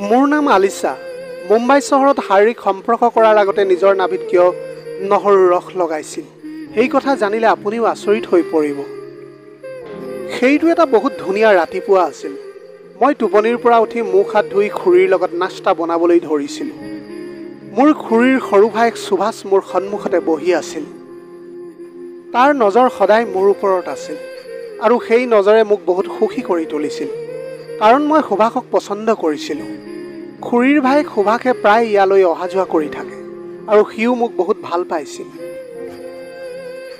মোৰ নাম আলিছা। মুম্বাই চহৰত শাৰীৰিক সম্পৰ্ক কৰাৰ আগতে নিজৰ নাভিত কিয় নহৰুৰ ৰস লগাইছিল সেই কথা জানিলে আপুনিও আচৰিত হৈ পৰিব। সেইটো এটা বহুত ধুনীয়া ৰাতিপুৱা আছিল। মই টোপনিৰ পৰা উঠি মুখ হাত ধুই খুৰীৰ লগত নাস্তা বনাবলৈ ধৰিছিলোঁ। মোৰ খুৰীৰ সৰু ভায়েক সুভাষ মোৰ সন্মুখতে বহি আছিল। তাৰ নজৰ সদায় মোৰ ওপৰত আছিল আৰু সেই নজৰে মোক বহুত সুখী কৰি তুলিছিল, কাৰণ মই সুভাষক পচন্দ কৰিছিলোঁ। খুৰীৰ ভায়েক সুভাষে প্ৰায় ইয়ালৈ অহা যোৱা কৰি থাকে আৰু সিও মোক বহুত ভাল পাইছিল।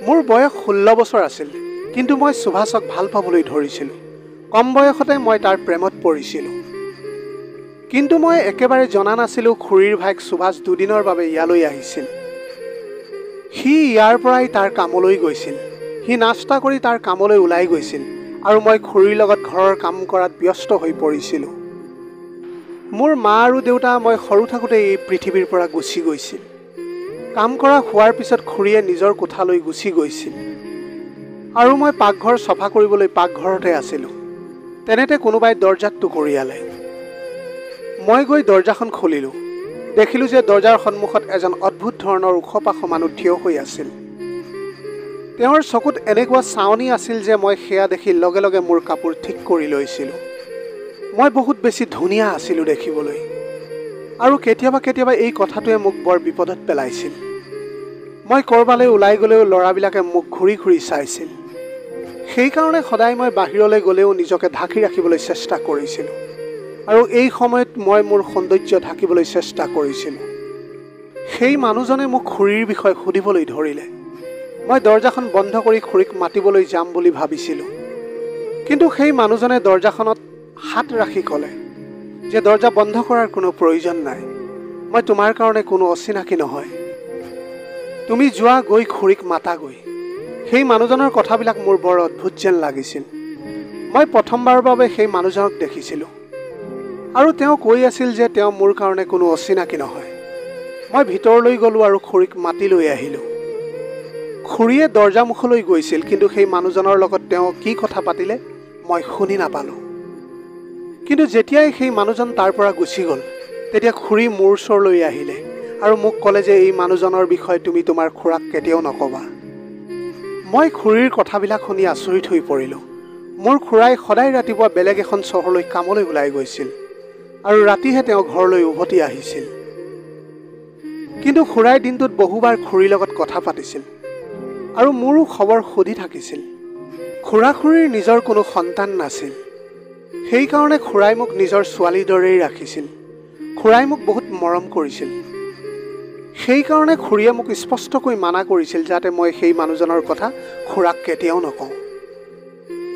মোৰ বয়স 16 বছৰ আছিল, কিন্তু মই সুভাষক ভাল পাবলৈ ধৰিছিলোঁ। কম বয়সতে মই তাৰ প্ৰেমত পৰিছিলোঁ। কিন্তু মই একেবাৰে জনা নাছিলোঁ খুৰীৰ ভায়েক সুভাষ দুদিনৰ বাবে ইয়ালৈ আহিছিল। সি ইয়াৰ পৰাই তাৰ কামলৈ গৈছিল। সি নাস্তা কৰি তাৰ কামলৈ ওলাই গৈছিল আৰু মই খুৰীৰ লগত ঘৰৰ কাম কৰাত ব্যস্ত হৈ পৰিছিলোঁ। মোৰ মা আৰু দেউতা মই সৰু থাকোঁতে এই পৃথিৱীৰ পৰা গুচি গৈছিল। কাম কৰা হোৱাৰ পিছত খুৰীয়ে নিজৰ কোঠালৈ গুচি গৈছিল আৰু মই পাকঘৰ চফা কৰিবলৈ পাকঘৰতে আছিলোঁ। তেনেতে কোনোবাই দৰ্জাত টুকুৰিয়ালে। মই গৈ দৰ্জাখন খুলিলোঁ। দেখিলোঁ যে দৰ্জাৰ সন্মুখত এজন অদ্ভুত ধৰণৰ ওখ পাখ মানুহ থিয় হৈ আছিল। তেওঁৰ চকুত এনেকুৱা চাৱনি আছিল যে মই সেয়া দেখি লগে লগে মোৰ কাপোৰ ঠিক কৰি লৈছিলোঁ। মই বহুত বেছি ধুনীয়া আছিলোঁ দেখিবলৈ, আৰু কেতিয়াবা কেতিয়াবা এই কথাটোৱে মোক বৰ বিপদত পেলাইছিল। মই ক'ৰবালৈ ওলাই গ'লেও ল'ৰাবিলাকে মোক ঘূৰি ঘূৰি চাইছিল। সেইকাৰণে সদায় মই বাহিৰলৈ গ'লেও নিজকে ঢাকি ৰাখিবলৈ চেষ্টা কৰিছিলোঁ, আৰু এই সময়ত মই মোৰ সৌন্দৰ্য ঢাকিবলৈ চেষ্টা কৰিছিলোঁ। সেই মানুহজনে মোক খুৰীৰ বিষয়ে সুধিবলৈ ধৰিলে। মই দৰ্জাখন বন্ধ কৰি খুৰীক মাতিবলৈ যাম বুলি ভাবিছিলোঁ, কিন্তু সেই মানুহজনে দৰ্জাখনত হাত ৰাখি ক'লে যে দৰ্জা বন্ধ কৰাৰ কোনো প্ৰয়োজন নাই। মই তোমাৰ কাৰণে কোনো অচিনাকি নহয়। তুমি যোৱা, গৈ খুৰীক মাতাগৈ। সেই মানুহজনৰ কথাবিলাক মোৰ বৰ অদ্ভুত যেন লাগিছিল। মই প্ৰথমবাৰৰ বাবে সেই মানুহজনক দেখিছিলোঁ, আৰু তেওঁ কৈ আছিল যে তেওঁ মোৰ কাৰণে কোনো অচিনাকি নহয়। মই ভিতৰলৈ গ'লোঁ আৰু খুৰীক মাতি লৈ আহিলোঁ। খুৰীয়ে দৰ্জামুখলৈ গৈছিল, কিন্তু সেই মানুহজনৰ লগত তেওঁ কি কথা পাতিলে মই শুনি নাপালোঁ। কিন্তু যেতিয়াই সেই মানুহজন তাৰ পৰা গুচি গ'ল, তেতিয়া খুৰী মোৰ ওচৰলৈ আহিলে আৰু মোক ক'লে যে এই মানুহজনৰ বিষয়ে তুমি তোমাৰ খুৰাক কেতিয়াও নক'বা। মই খুৰীৰ কথাবিলাক শুনি আচৰিত হৈ পৰিলোঁ। মোৰ খুৰাই সদায় ৰাতিপুৱা বেলেগ এখন চহৰলৈ কামলৈ ওলাই গৈছিল আৰু ৰাতিহে তেওঁ ঘৰলৈ উভতি আহিছিল। কিন্তু খুৰাই দিনটোত বহুবাৰ খুৰীৰ লগত কথা পাতিছিল আৰু মোৰো খবৰ সুধি থাকিছিল। খুৰা খুৰীৰ নিজৰ কোনো সন্তান নাছিল। সেইকাৰণে খুৰাই মোক নিজৰ ছোৱালীৰ দৰেই ৰাখিছিল। খুৰাই মোক বহুত মৰম কৰিছিল। সেইকাৰণে খুৰীয়ে মোক স্পষ্টকৈ মানা কৰিছিল যাতে মই সেই মানুহজনৰ কথা খুৰাক কেতিয়াও নকওঁ।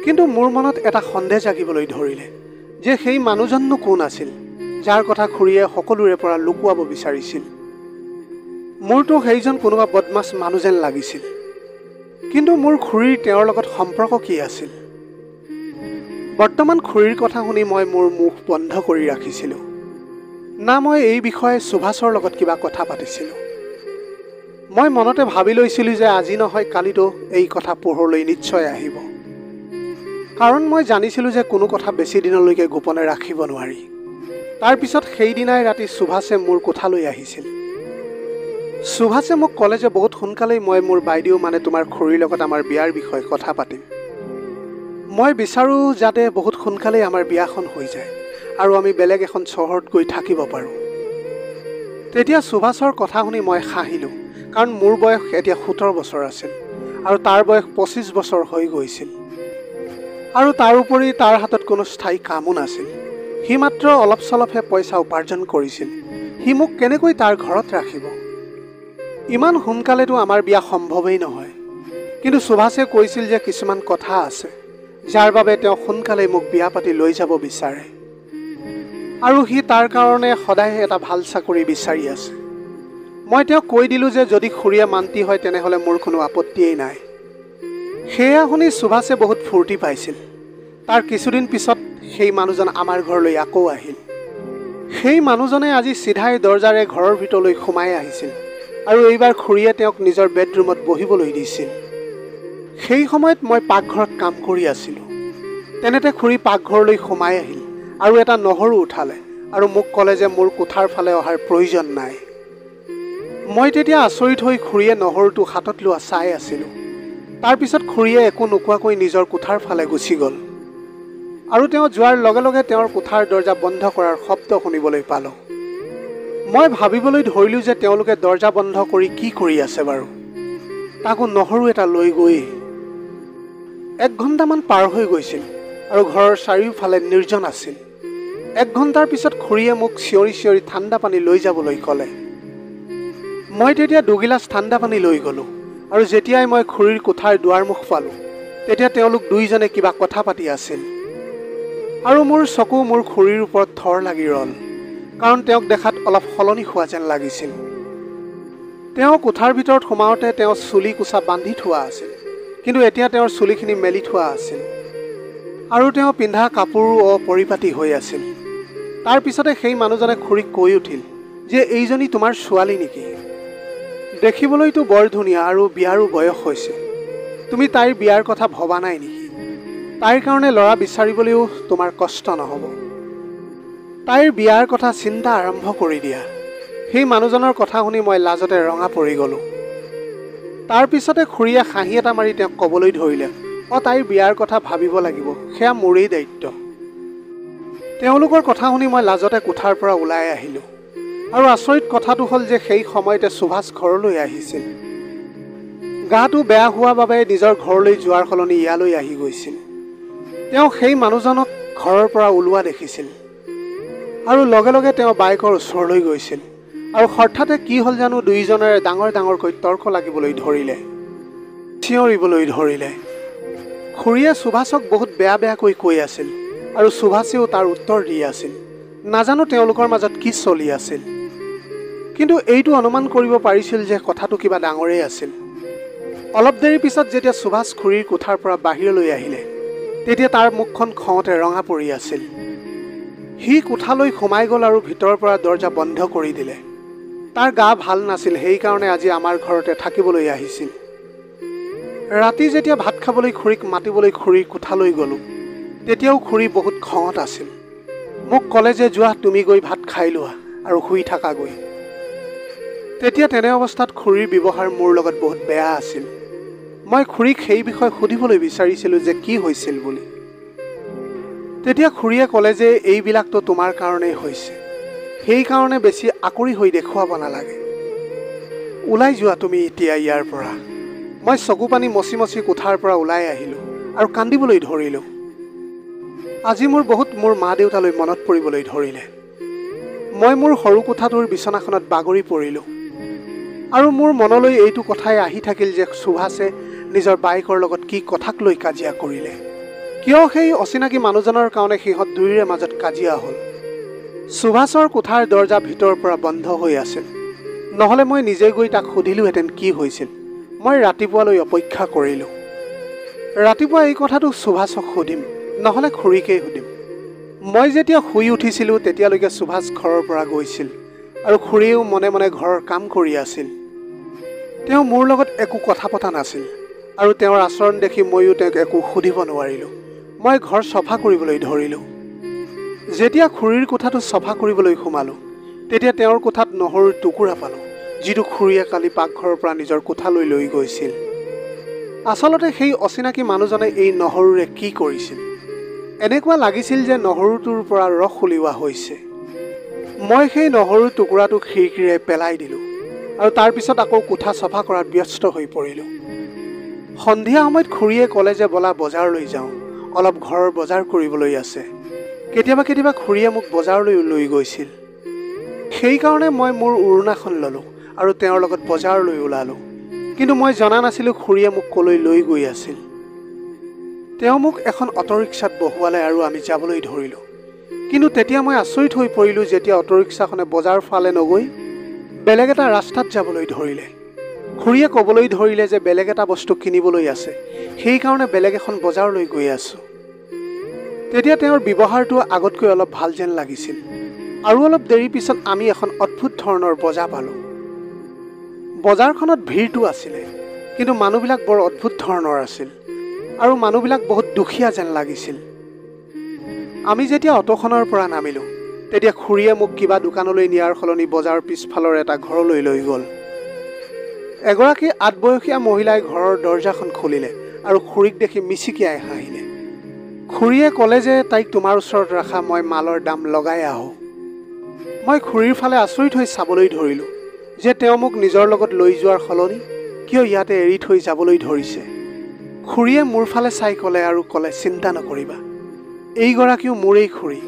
কিন্তু মোৰ মনত এটা সন্দেহ জাগিবলৈ ধৰিলে যে সেই মানুহজননো কোন আছিল যাৰ কথা খুৰীয়ে সকলোৰে পৰা লুকুৱাব বিচাৰিছিল। মোৰতো সেইজন কোনোবা বদমাছ মানুহ যেন লাগিছিল। কিন্তু মোৰ খুৰীৰ তেওঁৰ লগত সম্পৰ্ক কি আছিল? বৰ্তমান খুৰীৰ কথা শুনি মই মোৰ মুখ বন্ধ কৰি ৰাখিছিলোঁ। না মই এই বিষয়ে সুভাষৰ লগত কিবা কথা পাতিছিলোঁ। মই মনতে ভাবি লৈছিলোঁ যে আজি নহয় কালিতো এই কথা পোহৰলৈ নিশ্চয় আহিব, কাৰণ মই জানিছিলোঁ যে কোনো কথা বেছি দিনলৈকে গোপনে ৰাখিব নোৱাৰি। তাৰপিছত সেইদিনাই ৰাতি সুভাষে মোৰ কোঠালৈ আহিছিল। সুভাষে মোক ক'লে যে বহুত সোনকালেই মই মোৰ বাইদেউ মানে তোমাৰ খুৰীৰ লগত আমাৰ বিয়াৰ বিষয়ে কথা পাতিম। মই বিচাৰোঁ যাতে বহুত সোনকালেই আমাৰ বিয়াখন হৈ যায় আৰু আমি বেলেগ এখন চহৰত গৈ থাকিব পাৰোঁ। তেতিয়া সুভাষৰ কথা শুনি মই হাঁহিলোঁ, কাৰণ মোৰ বয়স এতিয়া 17 বছৰ আছিল আৰু তাৰ বয়স 25 বছৰ হৈ গৈছিল, আৰু তাৰোপৰি তাৰ হাতত কোনো স্থায়ী কামো নাছিল। সি মাত্ৰ অলপ চলপহে পইচা উপাৰ্জন কৰিছিল। সি মোক কেনেকৈ তাৰ ঘৰত ৰাখিব? ইমান সোনকালেতো আমাৰ বিয়া সম্ভৱেই নহয়। কিন্তু সুভাষে কৈছিল যে কিছুমান কথা আছে যাৰ বাবে তেওঁ সোনকালে মোক বিয়া পাতি লৈ যাব বিচাৰে, আৰু সি তাৰ কাৰণে সদায় এটা ভাল চাকৰি বিচাৰি আছে। মই তেওঁক কৈ দিলোঁ যে যদি খুৰীয়ে মান্তি হয় তেনেহ'লে মোৰ কোনো আপত্তিয়েই নাই। সেয়া শুনি সুভাষে বহুত ফূৰ্তি পাইছিল। তাৰ কিছুদিন পিছত সেই মানুহজন আমাৰ ঘৰলৈ আকৌ আহিল। সেই মানুহজনে আজি চিধাই দৰ্জাৰে ঘৰৰ ভিতৰলৈ সোমাই আহিছিল, আৰু এইবাৰ খুৰীয়ে তেওঁক নিজৰ বেডৰুমত বহিবলৈ দিছিল। সেই সময়ত মই পাকঘৰত কাম কৰি আছিলোঁ। তেনেতে খুৰী পাকঘৰলৈ সোমাই আহিল আৰু এটা নহৰু উঠালে আৰু মোক ক'লে যে মোৰ কোঠাৰ ফালে অহাৰ প্ৰয়োজন নাই। মই তেতিয়া আচৰিত হৈ খুৰীয়ে নহৰুটো হাতত লোৱা চাই আছিলোঁ। তাৰপিছত খুৰীয়ে একো নোকোৱাকৈ নিজৰ কোঠাৰ ফালে গুচি গ'ল আৰু তেওঁ যোৱাৰ লগে লগে তেওঁৰ কোঠাৰ দৰ্জা বন্ধ কৰাৰ শব্দ শুনিবলৈ পালোঁ। মই ভাবিবলৈ ধৰিলোঁ যে তেওঁলোকে দৰ্জা বন্ধ কৰি কি কৰি আছে বাৰু, তাকো নহৰু এটা লৈ গৈ। 1 ঘণ্টামান পাৰ হৈ গৈছিল আৰু ঘৰৰ চাৰিওফালে নিৰ্জন আছিল। 1 ঘণ্টাৰ পিছত খুৰীয়ে মোক চিঞৰি চিঞৰি ঠাণ্ডা পানী লৈ যাবলৈ ক'লে। মই তেতিয়া 2 গিলাচ ঠাণ্ডা পানী লৈ গ'লোঁ আৰু যেতিয়াই মই খুৰীৰ কোঠাৰ দুৱাৰমুখ পালোঁ তেতিয়া তেওঁলোক দুইজনে কিবা কথা পাতি আছিল আৰু মোৰ চকু মোৰ খুৰীৰ ওপৰত থৰ লাগি ৰ'ল, কাৰণ তেওঁক দেখাত অলপ সলনি হোৱা যেন লাগিছিল। তেওঁ কোঠাৰ ভিতৰত সোমাওঁতে তেওঁ চুলি কোচা বান্ধি থোৱা আছিল, কিন্তু এতিয়া তেওঁৰ চুলিখিনি মেলি থোৱা আছিল আৰু তেওঁ পিন্ধা কাপোৰো অপৰিপাটি হৈ আছিল। তাৰ পিছতে সেই মানুহজনে খুৰীক কৈ উঠিল যে এইজনী তোমাৰ ছোৱালী নেকি? দেখিবলৈতো বৰ ধুনীয়া আৰু বিয়াৰো বয়স হৈছে। তুমি তাইৰ বিয়াৰ কথা ভবা নাই নেকি? তাইৰ কাৰণে ল'ৰা বিচাৰিবলৈও তোমাৰ কষ্ট নহ'ব। তাইৰ বিয়াৰ কথা চিন্তা আৰম্ভ কৰি দিয়া। সেই মানুহজনৰ কথা শুনি মই লাজতে ৰঙা পৰি গ'লোঁ। তাৰ পিছতে খুৰীয়ে হাঁহি এটা মাৰি তেওঁক ক'বলৈ ধৰিলে, তাইৰ বিয়াৰ কথা ভাবিব লাগিব, সেয়া মোৰেই দায়িত্ব। তেওঁলোকৰ কথা শুনি মই লাজতে কোঠাৰ পৰা ওলাই আহিলোঁ আৰু আচৰিত কথাটো হ'ল যে সেই সময়তে সুভাষ ঘৰলৈ আহিছিল। গাটো বেয়া হোৱা বাবে নিজৰ ঘৰলৈ যোৱাৰ সলনি ইয়ালৈ আহি গৈছিল। তেওঁ সেই মানুহজনক ঘৰৰ পৰা ওলোৱা দেখিছিল আৰু লগে লগে তেওঁ বাইকৰ ওচৰলৈ গৈছিল আৰু হঠাতে কি হ'ল জানো দুয়োজনৰে ডাঙৰ ডাঙৰকৈ তৰ্ক লাগিবলৈ ধৰিলে, চিঞৰিবলৈ ধৰিলে। খুৰীয়ে সুভাষক বহুত বেয়া বেয়াকৈ কৈ আছিল আৰু সুভাষেও তাৰ উত্তৰ দি আছিল। নাজানো তেওঁলোকৰ মাজত কি চলি আছিল, কিন্তু এইটো অনুমান কৰিব পাৰিছিল যে কথাটো কিবা ডাঙৰেই আছিল। অলপ দেৰি পিছত যেতিয়া সুভাষ খুৰীৰ কোঠাৰ পৰা বাহিৰলৈ আহিলে তেতিয়া তাৰ মুখখন খঙতে ৰঙা পৰি আছিল। সি কোঠালৈ সোমাই গ'ল আৰু ভিতৰৰ পৰা দৰ্জা বন্ধ কৰি দিলে। তাৰ গা ভাল নাছিল, সেইকাৰণে আজি আমাৰ ঘৰতে থাকিবলৈ আহিছিল। ৰাতি যেতিয়া ভাত খাবলৈ খুৰীক মাতিবলৈ খুৰীৰ কোঠালৈ গ'লোঁ তেতিয়াও খুৰী বহুত খঙত আছিল। মোক ক'লে যে যোৱা তুমি গৈ ভাত খাই লোৱা আৰু শুই থাকাগৈ। তেতিয়া তেনে অৱস্থাত খুৰীৰ ব্যৱহাৰ মোৰ লগত বহুত বেয়া আছিল। মই খুৰীক সেই বিষয়ে সুধিবলৈ বিচাৰিছিলোঁ যে কি হৈছিল বুলি। তেতিয়া খুৰীয়ে ক'লে যে এইবিলাকতো তোমাৰ কাৰণেই হৈছে, সেইকাৰণে বেছি আকৰি হৈ দেখুৱাব নালাগে। ওলাই যোৱা তুমি এতিয়া ইয়াৰ পৰা। মই চকু পানী মচি মচি কোঠাৰ পৰা ওলাই আহিলোঁ আৰু কান্দিবলৈ ধৰিলোঁ। আজি মোৰ মা দেউতালৈ মনত পৰিবলৈ ধৰিলে। মই মোৰ সৰু কোঠাটোৰ বিচনাখনত বাগৰি পৰিলোঁ আৰু মোৰ মনলৈ এইটো কথাই আহি থাকিল যে সুভাষে নিজৰ বাইকৰ লগত কি কথাক লৈ কাজিয়া কৰিলে, কিয় সেই অচিনাকি মানুহজনৰ কাৰণে সিহঁত দুয়োৰে মাজত কাজিয়া হ'ল। সুভাষৰ কোঠাৰ দৰ্জা ভিতৰৰ পৰা বন্ধ হৈ আছিল, নহ'লে মই নিজে গৈ তাক সুধিলোহেঁতেন কি হৈছিল। মই ৰাতিপুৱালৈ অপেক্ষা কৰিলোঁ। ৰাতিপুৱা এই কথাটো সুভাষক সুধিম, নহ'লে খুৰীকেই সুধিম। মই যেতিয়া শুই উঠিছিলোঁ তেতিয়ালৈকে সুভাষ ঘৰৰ পৰা গৈছিল আৰু খুৰীয়েও মনে মনে ঘৰৰ কাম কৰি আছিল। তেওঁ মোৰ লগত একো কথা পতা নাছিল আৰু তেওঁৰ আচৰণ দেখি ময়ো তেওঁক একো সুধিব নোৱাৰিলোঁ। মই ঘৰ চফা কৰিবলৈ ধৰিলোঁ। যেতিয়া খুৰীৰ কোঠাটো চফা কৰিবলৈ সোমালোঁ তেতিয়া তেওঁৰ কোঠাত নহৰুৰ টুকুৰা পালোঁ, যিটো খুৰীয়ে কালি পাকঘৰৰ পৰা নিজৰ কোঠালৈ লৈ গৈছিল। আচলতে সেই অচিনাকি মানুহজনে এই নহৰুৰে কি কৰিছিল? এনেকুৱা লাগিছিল যে নহৰুটোৰ পৰা ৰস উলিওৱা হৈছে। মই সেই নহৰুৰ টুকুৰাটো খিৰিকীৰে পেলাই দিলোঁ আৰু তাৰপিছত আকৌ কোঠা চফা কৰাত ব্যস্ত হৈ পৰিলোঁ। সন্ধিয়া সময়ত খুৰীয়ে ক'লে যে বলা বজাৰলৈ যাওঁ, অলপ ঘৰৰ বজাৰ কৰিবলৈ আছে। কেতিয়াবা কেতিয়াবা খুৰীয়ে মোক বজাৰলৈ লৈ গৈছিল। সেইকাৰণে মই মোৰ উৰুণাখন ল'লোঁ আৰু তেওঁৰ লগত বজাৰলৈ ওলালোঁ, কিন্তু মই জনা নাছিলোঁ খুৰীয়ে মোক ক'লৈ লৈ গৈ আছিল। তেওঁ মোক এখন অটোৰিক্সাত বহুৱালে আৰু আমি যাবলৈ ধৰিলোঁ, কিন্তু তেতিয়া মই আচৰিত হৈ পৰিলোঁ যেতিয়া অটোৰিক্সাখনে বজাৰ ফালে নগৈ বেলেগ এটা ৰাস্তাত যাবলৈ ধৰিলে। খুৰীয়ে ক'বলৈ ধৰিলে যে বেলেগ এটা বস্তু কিনিবলৈ আছে, সেইকাৰণে বেলেগ এখন বজাৰলৈ গৈ আছোঁ। তেতিয়া তেওঁৰ ব্যৱহাৰটো আগতকৈ অলপ ভাল যেন লাগিছিল আৰু অলপ দেৰি পিছত আমি এখন অদ্ভুত ধৰণৰ বজাৰ পালোঁ। বজাৰখনত ভিৰটো আছিলে, কিন্তু মানুহবিলাক বৰ অদ্ভুত ধৰণৰ আছিল আৰু মানুহবিলাক বহুত দুখীয়া যেন লাগিছিল। আমি যেতিয়া অটোখনৰ পৰা নামিলোঁ তেতিয়া খুৰীয়ে মোক কিবা দোকানলৈ নিয়াৰ সলনি বজাৰৰ পিছফালৰ এটা ঘৰলৈ লৈ গ'ল। এগৰাকী আধবয়সীয়া মহিলাই ঘৰৰ দৰজাখন খুলিলে আৰু খুৰীক দেখি মিচিকিয়াই হাঁহিলে। খুৰীয়ে ক'লে যে তাইক তোমাৰ ওচৰত ৰখা, মই মালৰ দাম লগাই আহোঁ। মই খুৰীৰ ফালে আচৰিত হৈ চাবলৈ ধৰিলোঁ যে তেওঁ মোক নিজৰ লগত লৈ যোৱাৰ সলনি কিয় ইয়াতে এৰি থৈ যাবলৈ ধৰিছে। খুৰীয়ে মোৰ ফালে চাই ক'লে আৰু ক'লে, চিন্তা নকৰিবা, এইগৰাকীও মোৰেই খুৰী।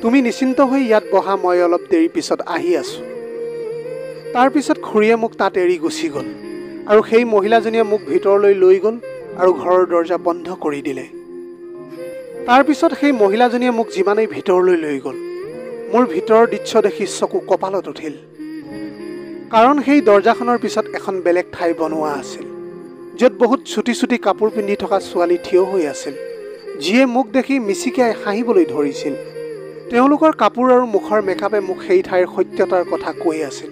তুমি নিশ্চিন্ত হৈ ইয়াত বহা, মই অলপ দেৰি পিছত আহি আছোঁ। তাৰপিছত খুৰীয়ে মোক তাত এৰি গুচি গ'ল আৰু সেই মহিলাজনীয়ে মোক ভিতৰলৈ লৈ গ'ল আৰু ঘৰৰ দৰজা বন্ধ কৰি দিলে। তাৰপিছত সেই মহিলাজনীয়ে মোক যিমানেই ভিতৰলৈ লৈ গ'ল, মোৰ ভিতৰৰ দৃশ্য দেখি চকু কপালত উঠিল। কাৰণ সেই দৰজাখনৰ পিছত এখন বেলেগ ঠাই বনোৱা আছিল, য'ত বহুত চুটি চুটি কাপোৰ পিন্ধি থকা ছোৱালী থিয় হৈ আছিল, যিয়ে মোক দেখি মিচিকিয়াই হাঁহিবলৈ ধৰিছিল। তেওঁলোকৰ কাপোৰ আৰু মুখৰ মেকআপে মোক সেই ঠাইৰ সত্যতাৰ কথা কৈ আছিল।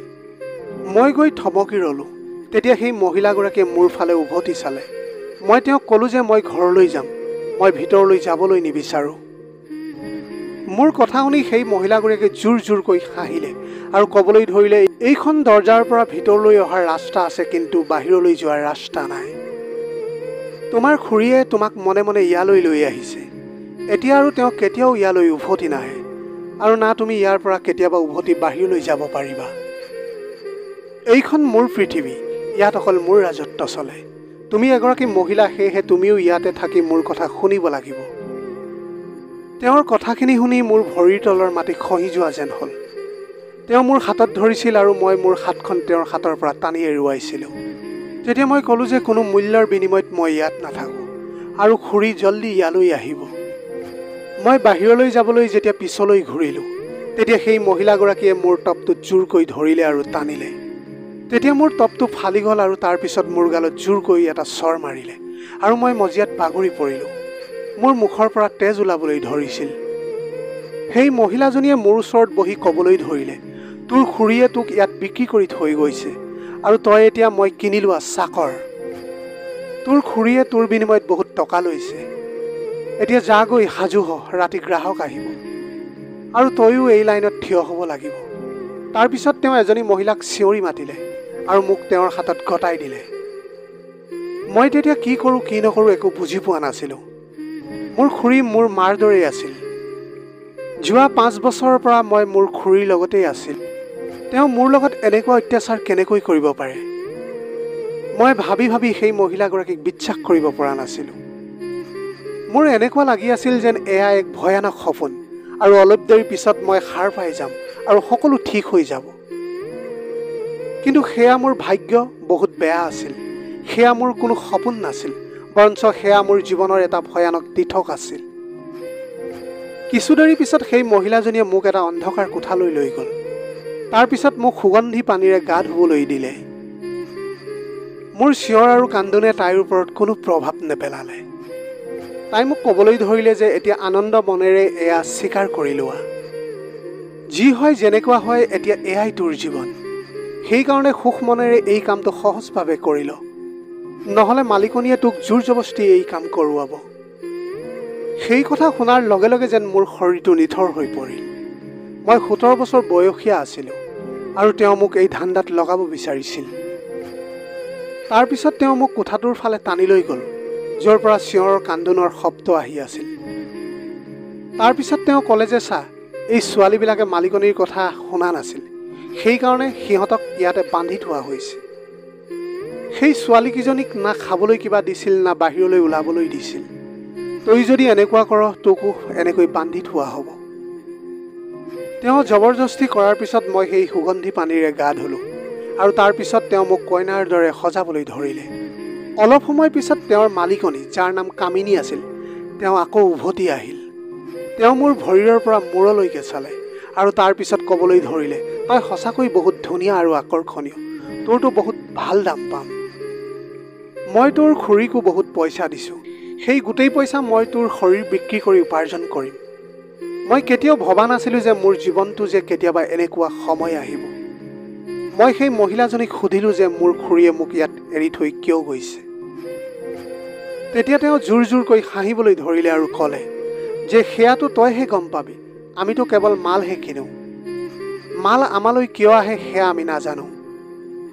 মই গৈ থমকি ৰ'লোঁ। তেতিয়া সেই মহিলাগৰাকীয়ে মোৰ ফালে উভতি চালে। মই তেওঁক ক'লোঁ যে মই ঘৰলৈ যাম, মই ভিতৰলৈ যাবলৈ নিবিচাৰোঁ। মোৰ কথা শুনি সেই মহিলাগৰাকীয়ে জোৰ জোৰকৈ হাঁহিলে আৰু ক'বলৈ ধৰিলে, এইখন দৰজাৰ পৰা ভিতৰলৈ অহাৰ ৰাস্তা আছে, কিন্তু বাহিৰলৈ যোৱাৰ ৰাস্তা নাই। তোমাৰ খুৰীয়ে তোমাক মনে মনে ইয়ালৈ লৈ আহিছে। এতিয়া আৰু তেওঁ কেতিয়াও ইয়ালৈ উভতি নাহে, আৰু না তুমি ইয়াৰ পৰা কেতিয়াবা উভতি বাহিৰলৈ যাব পাৰিবা। এইখন মোৰ পৃথিৱী, ইয়াত অকল মোৰ ৰাজত্ব চলে। তুমি এগৰাকী মহিলা, সেয়েহে তুমিও ইয়াতে থাকি মোৰ কথা শুনিব লাগিব। তেওঁৰ কথাখিনি শুনি মোৰ ভৰিৰ তলৰ মাটি খহি যোৱা যেন হ'ল। তেওঁ মোৰ হাতত ধৰিছিল আৰু মই মোৰ হাতখন তেওঁৰ হাতৰ পৰা টানি এৰুৱাইছিলোঁ। তেতিয়া মই ক'লোঁ যে কোনো মূল্যৰ বিনিময়ত মই ইয়াত নাথাকোঁ আৰু খুৰী জল্দি ইয়ালৈ আহিব। মই বাহিৰলৈ যাবলৈ যেতিয়া পিছলৈ ঘূৰিলোঁ, তেতিয়া সেই মহিলাগৰাকীয়ে মোৰ টপটোত জোৰকৈ ধৰিলে আৰু টানিলে। তেতিয়া মোৰ টপটো ফালি গ'ল আৰু তাৰপিছত মোৰ গালত জোৰকৈ এটা চৰ মাৰিলে আৰু মই মজিয়াত বাগৰি পৰিলোঁ। মোৰ মুখৰ পৰা তেজ ওলাবলৈ ধৰিছিল। সেই মহিলাজনীয়ে মোৰ ওচৰত বহি ক'বলৈ ধৰিলে, তোৰ খুৰীয়ে তোক ইয়াত বিক্ৰী কৰি থৈ গৈছে আৰু তই এতিয়া মই কিনি লোৱা চাকৰ। তোৰ খুৰীয়ে তোৰ বিনিময়ত বহুত টকা লৈছে। এতিয়া যা গৈ সাজু হ, ৰাতি গ্ৰাহক আহিব আৰু তয়ো এই লাইনত থিয় হ'ব লাগিব। তাৰপিছত তেওঁ এজনী মহিলাক চিঞৰি মাতিলে আৰু মোক তেওঁৰ হাতত গতাই দিলে। মই তেতিয়া কি কৰোঁ কি নকৰোঁ একো বুজি পোৱা নাছিলোঁ। মোৰ খুৰী মোৰ মাৰ দৰেই আছিল। যোৱা 5 বছৰৰ পৰা মই মোৰ খুৰীৰ লগতেই আছিল। তেওঁ মোৰ লগত এনেকুৱা অত্যাচাৰ কেনেকৈ কৰিব পাৰে? মই ভাবি ভাবি সেই মহিলাগৰাকীক বিশ্বাস কৰিব পৰা নাছিলোঁ। মোৰ এনেকুৱা লাগি আছিল যেন এয়া এক ভয়ানক সপোন আৰু অলপ দেৰি পিছত মই সাৰ পাই যাম আৰু সকলো ঠিক হৈ যাব। কিন্তু সেয়া মোৰ ভাগ্য বহুত বেয়া আছিল। সেয়া মোৰ কোনো সপোন নাছিল, বৰঞ্চ সেয়া মোৰ জীৱনৰ এটা ভয়ানক তিথক আছিল। কিছু দেৰি পিছত সেই মহিলাজনীয়ে মোক এটা অন্ধকাৰ কোঠালৈ লৈ গ'ল। তাৰপিছত মোক সুগন্ধি পানীৰে গা ধুবলৈ দিলে। মোৰ চিঞৰ আৰু কান্দোনে তাইৰ ওপৰত কোনো প্ৰভাৱ নেপেলালে। তাই মোক ক'বলৈ ধৰিলে যে এতিয়া আনন্দ মনেৰে এয়া স্বীকাৰ কৰি লোৱা। যি হয় যেনেকুৱা হয়, এতিয়া এয়াই তোৰ জীৱন। সেইকাৰণে সুখ মনেৰে এই কামটো সহজভাৱে কৰি ল, নহ'লে মালিকনীয়ে তোক জোৰ জবস্তি এই কাম কৰোৱাব। সেই কথা শুনাৰ লগে লগে যেন মোৰ শৰীৰটো নিথৰ হৈ পৰিল। মই 17 বছৰ বয়সীয়া আছিলোঁ আৰু তেওঁ মোক এই ধান্দাত লগাব বিচাৰিছিল। তাৰপিছত তেওঁ মোক কোঠাটোৰ ফালে টানি লৈ গ'ল, য'ৰ পৰা চিঞৰ কান্দোনৰ শব্দ আহি আছিল। তাৰপিছত তেওঁ ক'লে যে চা, এই ছোৱালীবিলাকে মালিকনীৰ কথা শুনা নাছিল, সেইকাৰণে সিহঁতক ইয়াতে বান্ধি থোৱা হৈছে। সেই ছোৱালীকেইজনীক না খাবলৈ কিবা দিছিল, না বাহিৰলৈ ওলাবলৈ দিছিল। তই যদি এনেকুৱা কৰ, তোকো এনেকৈ বান্ধি থোৱা হ'ব। তেওঁ জবৰদস্তি কৰাৰ পিছত মই সেই সুগন্ধি পানীৰে গা ধুলোঁ আৰু তাৰপিছত তেওঁ মোক কইনাৰ দৰে সজাবলৈ ধৰিলে। অলপ সময় পিছত তেওঁৰ মালিকনী, যাৰ নাম কামিনী আছিল, তেওঁ আকৌ উভতি আহিল। তেওঁ মোৰ ভৰিৰ পৰা মূৰলৈকে চালে আৰু তাৰপিছত ক'বলৈ ধৰিলে, তই সঁচাকৈ বহুত ধুনীয়া আৰু আকৰ্ষণীয়, তোৰতো বহুত ভাল দাম পাম। মই তোৰ খুৰীকো বহুত পইচা দিছোঁ, সেই গোটেই পইচা মই তোৰ শৰীৰ বিক্ৰী কৰি উপাৰ্জন কৰিম। মই কেতিয়াও ভবা নাছিলোঁ যে মোৰ জীৱনটো যে কেতিয়াবা এনেকুৱা সময় আহিব। মই সেই মহিলাজনীক সুধিলোঁ যে মোৰ খুৰীয়ে মোক ইয়াত এৰি থৈ কিয় গৈছে। তেতিয়া তেওঁ জোৰ জোৰকৈ হাঁহিবলৈ ধৰিলে আৰু ক'লে যে সেয়াটো তইহে গম পাবি, আমিতো কেৱল মালহে কিনো। মাল আমালৈ কিয় আহে সেয়া আমি নাজানো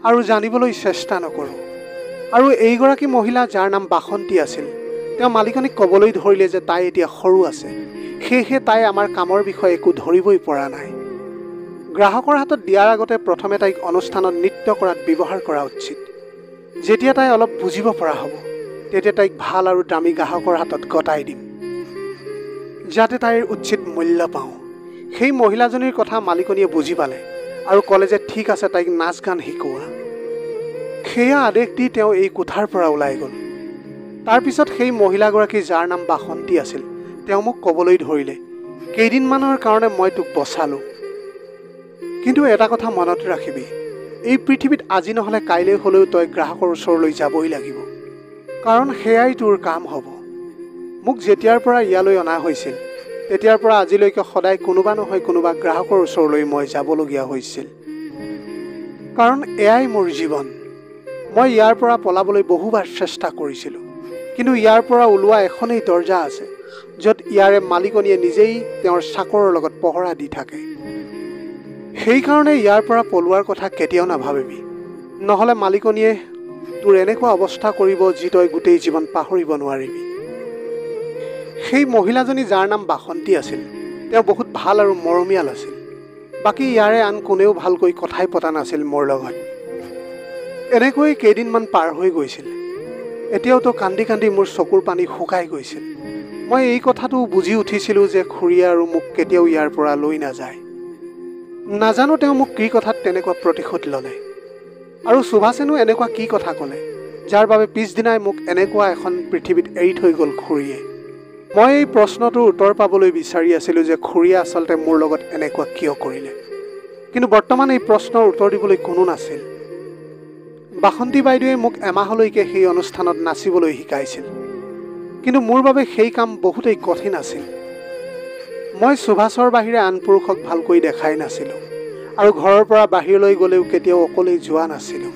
আৰু জানিবলৈ চেষ্টা নকৰোঁ। আৰু এইগৰাকী মহিলা যাৰ নাম বাসন্তী আছিল, তেওঁ মালিকনীক ক'বলৈ ধৰিলে যে তাই এতিয়া সৰু আছে, সেয়েহে তাই আমাৰ কামৰ বিষয়ে একো ধৰিবই পৰা নাই। গ্ৰাহকৰ হাতত দিয়াৰ আগতে প্ৰথমে তাইক অনুষ্ঠানত নৃত্য কৰাত ব্যৱহাৰ কৰা উচিত। যেতিয়া তাই অলপ বুজিব পৰা হ'ব, তেতিয়া তাইক ভাল আৰু দামী গ্ৰাহকৰ হাতত গতাই দিম, যাতে তাইৰ উচিত মূল্য পাওঁ। সেই মহিলাজনীৰ কথা মালিকনীয়ে বুজি পালে আৰু ক'লে যে ঠিক আছে, তাইক নাচ গান শিকোৱা। সেয়া আদেশ দি তেওঁ এই কোঠাৰ পৰা ওলাই গ'ল। তাৰপিছত সেই মহিলাগৰাকী, যাৰ নাম বাসন্তী আছিল, তেওঁ মোক ক'বলৈ ধৰিলে, কেইদিনমানৰ কাৰণে মই তোক বচালোঁ, কিন্তু এটা কথা মনত ৰাখিবি, এই পৃথিৱীত আজি নহ'লে কাইলৈ হ'লেও তই গ্ৰাহকৰ ওচৰলৈ যাবই লাগিব, কাৰণ সেয়াই তোৰ কাম হ'ব। মোক যেতিয়াৰ পৰা ইয়ালৈ অনা হৈছিল, তেতিয়াৰ পৰা আজিলৈকে সদায় কোনোবা নহয় কোনোবা গ্ৰাহকৰ ওচৰলৈ মই যাবলগীয়া হৈছিল, কাৰণ এয়াই মোৰ জীৱন। মই ইয়াৰ পৰা পলাবলৈ বহুবাৰ চেষ্টা কৰিছিলোঁ, কিন্তু ইয়াৰ পৰা ওলোৱা এখনেই দৰজা আছে, য'ত ইয়াৰে মালিকনীয়ে নিজেই তেওঁৰ চাকৰৰ লগত পহৰা দি থাকে। সেইকাৰণে ইয়াৰ পৰা পলোৱাৰ কথা কেতিয়াও নাভাবিবি, নহ'লে মালিকনীয়ে তোৰ এনেকুৱা অৱস্থা কৰিব যি তই গোটেই জীৱন পাহৰিব নোৱাৰিবি। সেই মহিলাজনী, যাৰ নাম বাসন্তী আছিল, তেওঁ বহুত ভাল আৰু মৰমীয়াল আছিল। বাকী ইয়াৰে আন কোনেও ভালকৈ কথাই পতা নাছিল মোৰ লগত। এনেকৈ কেইদিনমান পাৰ হৈ গৈছিল। এতিয়াওতো কান্দি কান্দি মোৰ চকুৰ পানী শুকাই গৈছিল। মই এই কথাটো বুজি উঠিছিলোঁ যে খুৰীয়ে আৰু মোক কেতিয়াও ইয়াৰ পৰা লৈ নাযায়। নাজানো তেওঁ মোক কি কথাত তেনেকুৱা প্ৰতিশোধ ল'লে, আৰু সুভাষেনো এনেকুৱা কি কথা ক'লে যাৰ বাবে পিছদিনাই মোক এনেকুৱা এখন পৃথিৱীত এৰি থৈ গ'ল খুৰীয়ে। মই এই প্ৰশ্নটোৰ উত্তৰ পাবলৈ বিচাৰি আছিলোঁ যে খুৰীয়ে আচলতে মোৰ লগত এনেকুৱা কিয় কৰিলে, কিন্তু বৰ্তমান এই প্ৰশ্নৰ উত্তৰ দিবলৈ কোনো নাছিল। বাসন্তী বাইদেৱে মোক এমাহলৈকে সেই অনুষ্ঠানত নাচিবলৈ শিকাইছিল, কিন্তু মোৰ বাবে সেই কাম বহুতেই কঠিন আছিল। মই সুভাষৰ বাহিৰে আন পুৰুষক ভালকৈ দেখাই নাছিলোঁ, আৰু ঘৰৰ পৰা বাহিৰলৈ গ'লেও কেতিয়াও অকলেই যোৱা নাছিলোঁ।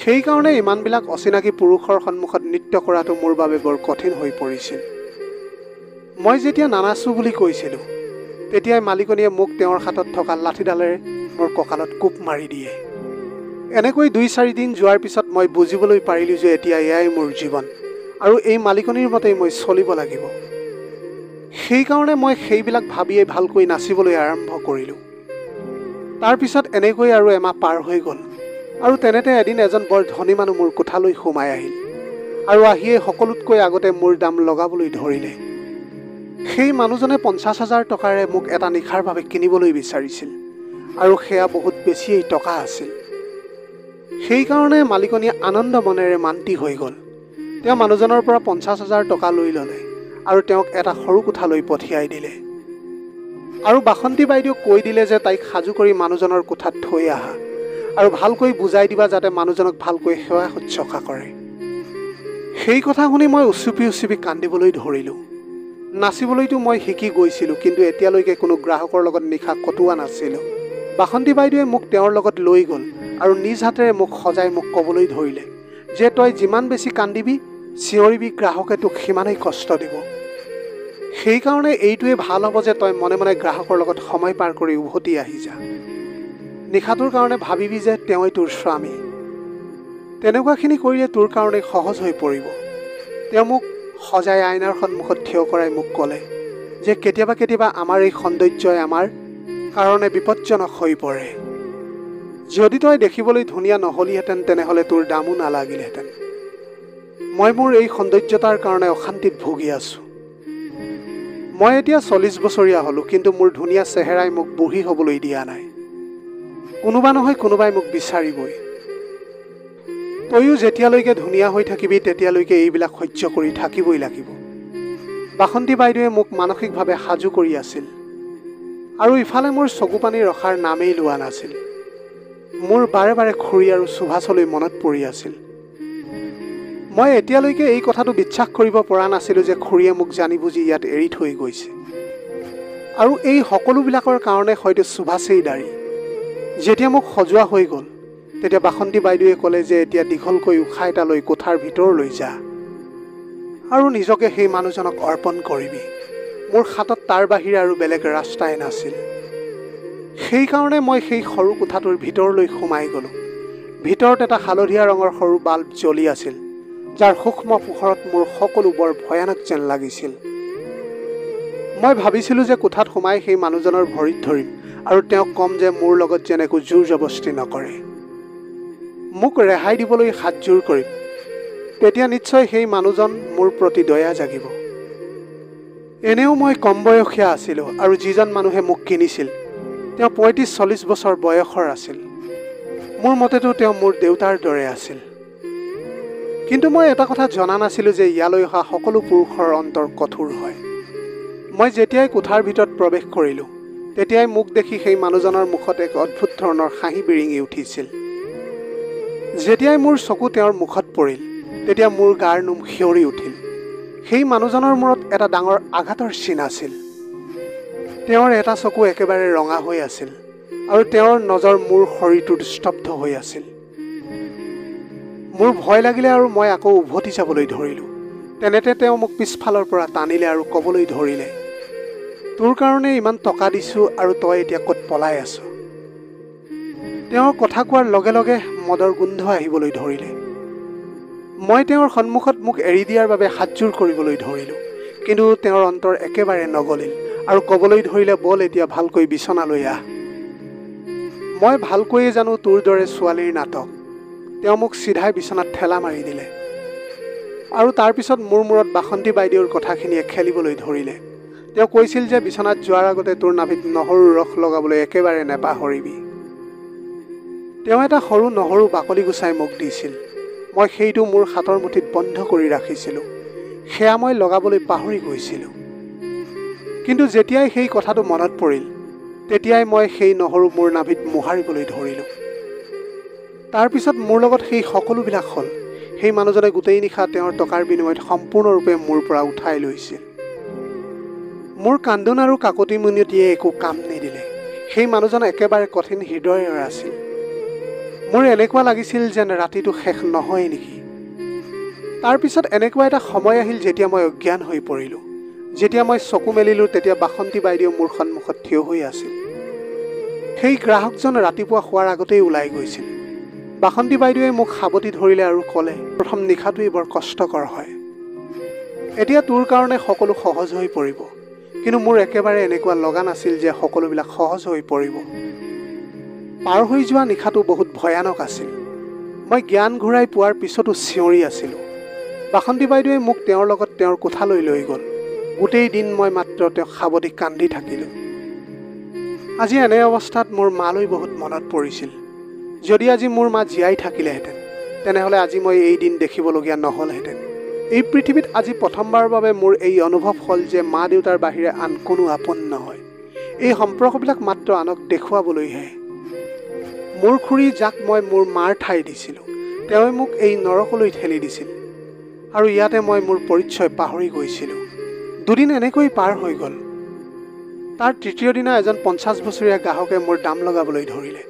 সেইকাৰণে ইমানবিলাক অচিনাকি পুৰুষৰ সন্মুখত নৃত্য কৰাটো মোৰ বাবে বৰ কঠিন হৈ পৰিছিল। মই যেতিয়া নানাচো বুলি কৈছিলোঁ, তেতিয়াই মালিকনীয়ে মোক তেওঁৰ হাতত থকা লাঠিডালেৰে মোৰ কঁকালত কোব মাৰি দিয়ে। এনেকৈ 2-4 দিন যোৱাৰ পিছত মই বুজিবলৈ পাৰিলোঁ যে এতিয়া এয়াই মোৰ জীৱন, আৰু এই মালিকনীৰ মতেই মই চলিব লাগিব। সেইকাৰণে মই সেইবিলাক ভাবিয়েই ভালকৈ নাচিবলৈ আৰম্ভ কৰিলোঁ। তাৰপিছত এনেকৈ আৰু এমাহ পাৰ হৈ গ'ল, আৰু তেনেতে এদিন এজন বৰ ধনী মানুহ মোৰ কোঠালৈ সোমাই আহিল, আৰু আহিয়ে সকলোতকৈ আগতে মোৰ দাম লগাবলৈ ধৰিলে। সেই মানুহজনে 50,000 টকাৰে মোক এটা নিশাৰ বাবে কিনিবলৈ বিচাৰিছিল, আৰু সেয়া বহুত বেছিয়েই টকা আছিল। সেইকাৰণে মালিকনীয়ে আনন্দ মনেৰে মান্তি হৈ গ'ল। তেওঁ মানুহজনৰ পৰা 50,000 টকা লৈ ল'লে আৰু তেওঁক এটা সৰু কোঠালৈ পঠিয়াই দিলে, আৰু বাসন্তী বাইদেউক কৈ দিলে যে তাইক সাজু কৰি মানুহজনৰ কোঠাত থৈ আহা, আৰু ভালকৈ বুজাই দিবা যাতে মানুহজনক ভালকৈ সেৱা শুশ্ৰূষা কৰে। সেই কথা শুনি মই উচুপি উচুপি কান্দিবলৈ ধৰিলোঁ। নাচিবলৈতো মই শিকি গৈছিলোঁ, কিন্তু এতিয়ালৈকে কোনো গ্ৰাহকৰ লগত নিশা কটোৱা নাছিলোঁ। বাসন্তী বাইদেৱে মোক তেওঁৰ লগত লৈ গ'ল আৰু নিজ হাতেৰে মোক সজাই মোক ক'বলৈ ধৰিলে যে তই যিমান বেছি কান্দিবি, চিঞৰিবি, গ্ৰাহকে তোক সিমানেই কষ্ট দিব। সেইকাৰণে এইটোৱে ভাল হ'ব যে তই মনে মনে গ্ৰাহকৰ লগত সময় পাৰ কৰি উভতি আহি যা। নিশাটোৰ কাৰণে ভাবিবি যে তেওঁই তোৰ স্বামী। তেনেকুৱাখিনি কৰিলে তোৰ কাৰণে সহজ হৈ পৰিব। তেওঁ মোক সজাই আইনাৰ সন্মুখত থিয় কৰাই মোক ক'লে যে কেতিয়াবা কেতিয়াবা আমাৰ এই সৌন্দৰ্যই আমাৰ কাৰণে বিপজ্জনক হৈ পৰে। যদি তই দেখিবলৈ ধুনীয়া নহ'লিহেঁতেন, তেনেহ'লে তোৰ দামো নালাগিলহেঁতেন। মই মোৰ এই সৌন্দৰ্যতাৰ কাৰণে অশান্তিত ভুগি আছোঁ। মই এতিয়া 40 বছৰীয়া হ'লোঁ, কিন্তু মোৰ ধুনীয়া চেহেৰাই মোক বুঢ়ী হ'বলৈ দিয়া নাই। কোনোবা নহয় কোনোবাই মোক বিচাৰিবই। তয়ো যেতিয়ালৈকে ধুনীয়া হৈ থাকিবি, তেতিয়ালৈকে এইবিলাক সহ্য কৰি থাকিবই লাগিব। বাসন্তী বাইদেৱে মোক মানসিকভাৱে সাজু কৰি আছিল, আৰু ইফালে মোৰ চকুপানী ৰখাৰ নামেই লোৱা নাছিল। মোৰ বাৰে বাৰে খুৰী আৰু সুভাষলৈ মনত পৰি আছিল। মই এতিয়ালৈকে এই কথাটো বিশ্বাস কৰিব পৰা নাছিলোঁ যে খুৰীয়ে মোক জানি বুজি ইয়াত এৰি থৈ গৈছে, আৰু এই সকলোবিলাকৰ কাৰণে হয়তো সুভাষেই দায়ী। যেতিয়া মোক সজোৱা হৈ গ'ল, তেতিয়া বাসন্তী বাইদেৱে ক'লে যে এতিয়া দীঘলকৈ উশাহ এটা লৈ কোঠাৰ ভিতৰলৈ যা, আৰু নিজকে সেই মানুহজনক অৰ্পণ কৰিবি। মোৰ হাতত তাৰ বাহিৰে আৰু বেলেগ ৰাস্তাই নাছিল। সেইকাৰণে মই সেই সৰু কোঠাটোৰ ভিতৰলৈ সোমাই গ'লোঁ। ভিতৰত এটা হালধীয়া ৰঙৰ সৰু বাল্ব জ্বলি আছিল, যাৰ সূক্ষ্ম পোহৰত মোৰ সকলো বৰ ভয়ানক যেন লাগিছিল। মই ভাবিছিলোঁ যে কোঠাত সোমাই সেই মানুহজনৰ ভৰিত ধৰিম আৰু তেওঁক ক'ম যে মোৰ লগত যেন একো জোৰ জবস্তি নকৰে। মোক ৰেহাই দিবলৈ হাতজোৰ কৰিম। তেতিয়া নিশ্চয় সেই মানুহজন মোৰ প্ৰতি দয়া জাগিব। এনেও মই কম বয়সীয়া আছিলোঁ আৰু যিজন মানুহে মোক কিনিছিল তেওঁ ৩৫-৪০ বছৰ বয়সৰ আছিল। মোৰ মতেতো তেওঁ মোৰ দেউতাৰ দৰে আছিল। কিন্তু মই এটা কথা জনা নাছিলোঁ যে ইয়ালৈ অহা সকলো পুৰুষৰ অন্তৰ কঠোৰ হয়। মই যেতিয়াই কোঠাৰ ভিতৰত প্ৰৱেশ কৰিলোঁ তেতিয়াই মোক দেখি সেই মানুহজনৰ মুখত এক অদ্ভুত ধৰণৰ হাঁহি বিৰিঙি উঠিছিল। যেতিয়াই মোৰ চকু তেওঁৰ মুখত পৰিল তেতিয়া মোৰ গাৰ নোম শিয়ৰি উঠিল। সেই মানুহজনৰ মূৰত এটা ডাঙৰ আঘাতৰ চিন আছিল। তেওঁৰ এটা চকু একেবাৰে ৰঙা হৈ আছিল আৰু তেওঁৰ নজৰ মোৰ শৰীৰটোত স্তব্ধ হৈ আছিল। মোৰ ভয় লাগিলে আৰু মই আকৌ উভতি যাবলৈ ধৰিলোঁ। তেনেতে তেওঁ মোক পিছফালৰ পৰা টানিলে আৰু ক'বলৈ ধৰিলে, তোৰ কাৰণে ইমান টকা দিছোঁ আৰু তই এতিয়া ক'ত পলাই আছ? তেওঁৰ কথা কোৱাৰ লগে লগে মদৰ গোন্ধ আহিবলৈ ধৰিলে। মই তেওঁৰ সন্মুখত মোক এৰি দিয়াৰ বাবে হাতজোৰ কৰিবলৈ ধৰিলোঁ, কিন্তু তেওঁৰ অন্তৰ একেবাৰে নগলিল আৰু ক'বলৈ ধৰিলে, ব'ল এতিয়া ভালকৈ বিচনালৈ আহ। মই ভালকৈয়ে জানো তোৰ দৰে ছোৱালীৰ নাটক। তেওঁ মোক চিধাই বিচনাত ঠেলা মাৰি দিলে আৰু তাৰপিছত মোৰ মূৰত বাসন্তী বাইদেউৰ কথাখিনিয়ে খেলিবলৈ ধৰিলে। তেওঁ কৈছিল যে বিচনাত যোৱাৰ আগতে তোৰ নাভিত নহৰুৰ ৰস লগাবলৈ একেবাৰে নেপাহৰিবি। তেওঁ এটা সৰু নহৰু বাকলি গুচাই মোক দিছিল। মই সেইটো মোৰ হাতৰ মুঠিত বন্ধ কৰি ৰাখিছিলোঁ। সেয়া মই লগাবলৈ পাহৰি গৈছিলোঁ। কিন্তু যেতিয়াই সেই কথাটো মনত পৰিল তেতিয়াই মই সেই নহৰু মোৰ নাভিত মোহাৰিবলৈ ধৰিলোঁ। তাৰপিছত মোৰ লগত সেই সকলোবিলাক হ'ল। সেই মানুহজনে গোটেই নিশা তেওঁৰ টকাৰ বিনিময়ত সম্পূৰ্ণৰূপে মোৰ পৰা উঠাই লৈছিল। মোৰ কান্দোন আৰু কাকতি মিনতিয়ে একো কাম নিদিলে। সেই মানুহজন একেবাৰে কঠিন হৃদয়ৰ আছিল। মোৰ এনেকুৱা লাগিছিল যেন ৰাতিটো শেষ নহয় নেকি। তাৰপিছত এনেকুৱা এটা সময় আহিল যেতিয়া মই অজ্ঞান হৈ পৰিলোঁ। যেতিয়া মই চকু মেলিলোঁ তেতিয়া বাসন্তী বাইদেউ মোৰ সন্মুখত থিয় হৈ আছিল। সেই গ্ৰাহকজন ৰাতিপুৱা শোৱাৰ আগতেই ওলাই গৈছিল। বাসন্তী বাইদেৱে মোক সাৱটি ধৰিলে আৰু ক'লে, প্ৰথম নিশাটোৱেই বৰ কষ্টকৰ হয়। এতিয়া তোৰ কাৰণে সকলো সহজ হৈ পৰিব। কিন্তু মোৰ একেবাৰে এনেকুৱা লগা নাছিল যে সকলোবিলাক সহজ হৈ পৰিব। পাৰ হৈ যোৱা নিশাটো বহুত ভয়ানক আছিল। মই জ্ঞান ঘূৰাই পোৱাৰ পিছতো চিঞৰি আছিলোঁ। বাসন্তী বাইদেৱে মোক তেওঁৰ লগত তেওঁৰ কোঠালৈ লৈ গ'ল। গোটেই দিন মই মাত্ৰ তেওঁক সাৱটি কান্দি থাকিলোঁ। আজি এনে অৱস্থাত মোৰ মালৈ বহুত মনত পৰিছিল। যদি আজি মোৰ মা জীয়াই থাকিলেহেঁতেন তেনেহ'লে আজি মই এই দিন দেখিবলগীয়া নহ'লহেঁতেন। এই পৃথিৱীত আজি প্ৰথমবাৰৰ বাবে মোৰ এই অনুভৱ হ'ল যে মা দেউতাৰ বাহিৰে আন কোনো আপোন নহয়। এই সম্পৰ্কবিলাক মাত্ৰ আনক দেখুৱাবলৈহে। মোৰ খুৰী, যাক মই মোৰ মাৰ ঠাই দিছিলোঁ, তেওঁৱে মোক এই নৰকলৈ ঠেলি দিছিল আৰু ইয়াতে মই মোৰ পৰিচয় পাহৰি গৈছিলোঁ। দুদিন এনেকৈ পাৰ হৈ গ'ল। তাৰ তৃতীয় দিনা এজন 50 বছৰীয়া গ্ৰাহকে মোৰ দাম লগাবলৈ ধৰিলে।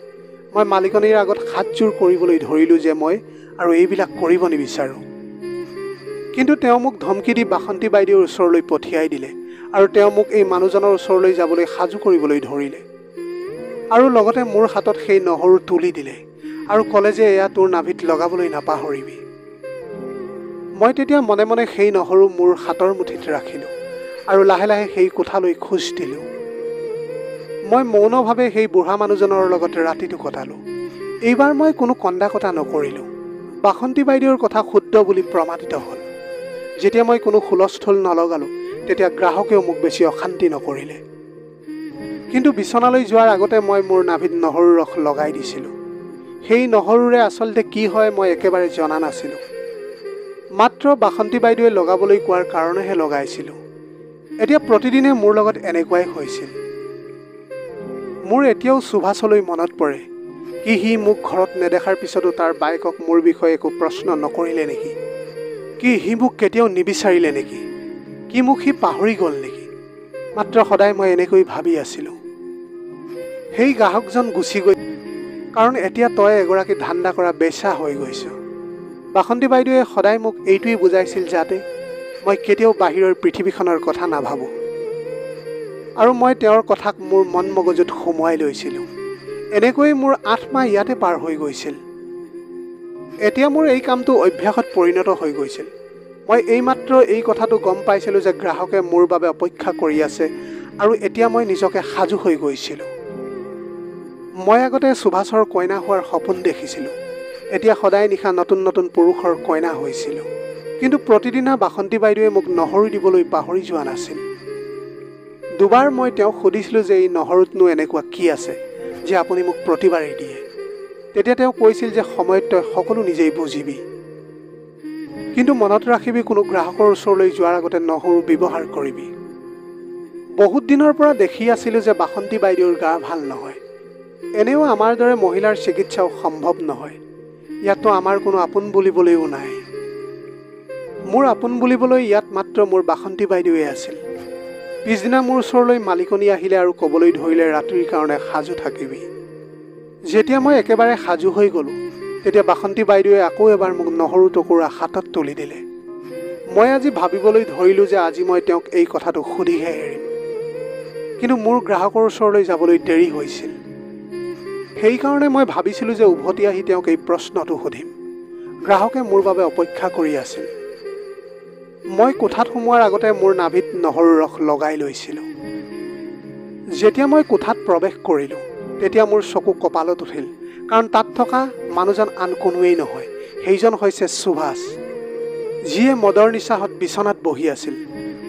মই মালিকনীৰ আগত হাতজোৰ কৰিবলৈ ধৰিলোঁ যে মই আৰু এইবিলাক কৰিব নিবিচাৰোঁ। কিন্তু তেওঁ মোক ধমকি দি বাসন্তী বাইদেউৰ ওচৰলৈ পঠিয়াই দিলে আৰু তেওঁ মোক এই মানুহজনৰ ওচৰলৈ যাবলৈ সাজু কৰিবলৈ ধৰিলে আৰু লগতে মোৰ হাতত সেই নহৰু তুলি দিলে আৰু ক'লে যে এয়া তোৰ নাভিত লগাবলৈ নাপাহৰিবি। মই তেতিয়া মনে মনে সেই নহৰু মোৰ হাতৰ মুঠিত ৰাখিলোঁ আৰু লাহে লাহে সেই কোঠালৈ খোজ দিলোঁ। মই মৌনভাৱে সেই বুঢ়া মানুহজনৰ লগত ৰাতিটো কটালোঁ। এইবাৰ মই কোনো কন্দা কটা নকৰিলোঁ। বাসন্তী বাইদেউৰ কথা শুদ্ধ বুলি প্ৰমাণিত হ'ল। যেতিয়া মই কোনো হুলস্থুল নলগালোঁ তেতিয়া গ্ৰাহকেও মোক বেছি অশান্তি নকৰিলে। কিন্তু বিচনালৈ যোৱাৰ আগতে মই মোৰ নাভিত নহৰুৰ ৰস লগাই দিছিলোঁ। সেই নহৰুৰে আচলতে কি হয় মই একেবাৰে জনা নাছিলোঁ। মাত্ৰ বাসন্তী বাইদেৱে লগাবলৈ কোৱাৰ কাৰণেহে লগাইছিলোঁ। এতিয়া প্ৰতিদিনে মোৰ লগত এনেকুৱাই হৈছিল। মোৰ এতিয়াও সুভাষলৈ মনত পৰে। কি সি মোক ঘৰত নেদেখাৰ পিছতো তাৰ বায়েকক মোৰ বিষয়ে একো প্ৰশ্ন নকৰিলে নেকি? কি সি মোক কেতিয়াও নিবিচাৰিলে নেকি? কি মোক সি পাহৰি গ'ল নেকি? মাত্ৰ সদায় মই এনেকৈ ভাবি আছিলোঁ। সেই গ্ৰাহকজন গুচি গৈ কাৰণ এতিয়া তই এগৰাকী ধান্দা কৰা বেচা হৈ গৈছ। বাসন্তী বাইদেৱে সদায় মোক এইটোৱেই বুজাইছিল যাতে মই কেতিয়াও বাহিৰৰ পৃথিৱীখনৰ কথা নাভাবোঁ। আৰু মই তেওঁৰ কথাক মোৰ মন মগজুত সোমোৱাই লৈছিলোঁ। এনেকৈ মোৰ 8 মাহ ইয়াতে পাৰ হৈ গৈছিল। এতিয়া মোৰ এই কামটো অভ্যাসত পৰিণত হৈ গৈছিল। মই এইমাত্ৰ এই কথাটো গম পাইছিলোঁ যে গ্ৰাহকে মোৰ বাবে অপেক্ষা কৰি আছে আৰু এতিয়া মই নিজকে সাজু হৈ গৈছিলোঁ। মই আগতে সুভাষৰ কইনা হোৱাৰ সপোন দেখিছিলোঁ। এতিয়া সদায় নিশা নতুন নতুন পুৰুষৰ কইনা হৈছিলোঁ। কিন্তু প্ৰতিদিনা বাসন্তী বাইদেৱে মোক নহৰু দিবলৈ পাহৰি যোৱা নাছিল। দুবাৰ মই তেওঁক সুধিছিলোঁ যে এই নহৰুতনো এনেকুৱা কি আছে যে আপুনি মোক প্ৰতিবাৰেই দিয়ে। তেতিয়া তেওঁ কৈছিল যে সময়ত তই সকলো নিজেই বুজিবি, কিন্তু মনত ৰাখিবি কোনো গ্ৰাহকৰ ওচৰলৈ যোৱাৰ আগতে নহৰু ব্যৱহাৰ কৰিবি। বহুত দিনৰ পৰা দেখি আছিলোঁ যে বাসন্তী বাইদেউৰ গা ভাল নহয়। এনেও আমাৰ দৰে মহিলাৰ চিকিৎসাও সম্ভৱ নহয়। ইয়াততো আমাৰ কোনো আপোন বুলিবলৈও নাই। মোৰ আপোন বুলিবলৈ ইয়াত মাত্ৰ মোৰ বাসন্তী বাইদেৱে আছিল। পিছদিনা মোৰ ওচৰলৈ মালিকনী আহিলে আৰু ক'বলৈ ধৰিলে ৰাতিৰ কাৰণে সাজু থাকিবি। যেতিয়া মই একেবাৰে সাজু হৈ গ'লোঁ, তেতিয়া বাসন্তী বাইদেৱে আকৌ এবাৰ মোক নহৰু টুকুৰা হাতত তুলি দিলে। মই আজি ভাবিবলৈ ধৰিলোঁ যে আজি মই তেওঁক এই কথাটো সুধিহে এৰিম। কিন্তু মোৰ গ্ৰাহকৰ ওচৰলৈ যাবলৈ দেৰি হৈছিল। সেইকাৰণে মই ভাবিছিলোঁ যে উভতি আহি তেওঁক এই প্ৰশ্নটো সুধিম। গ্ৰাহকে মোৰ বাবে অপেক্ষা কৰি আছিল। মই কোঠাত সোমোৱাৰ আগতে মোৰ নাভিত নহৰুৰ ৰস লগাই লৈছিলোঁ। যেতিয়া মই কোঠাত প্ৰৱেশ কৰিলোঁ, তেতিয়া মোৰ চকু কপালত উঠিল, কাৰণ তাত থকা মানুহজন আন কোনোৱেই নহয়, সেইজন হৈছে সুভাষ, যিয়ে মদৰ নিচাহত বিচনাত বহি আছিল।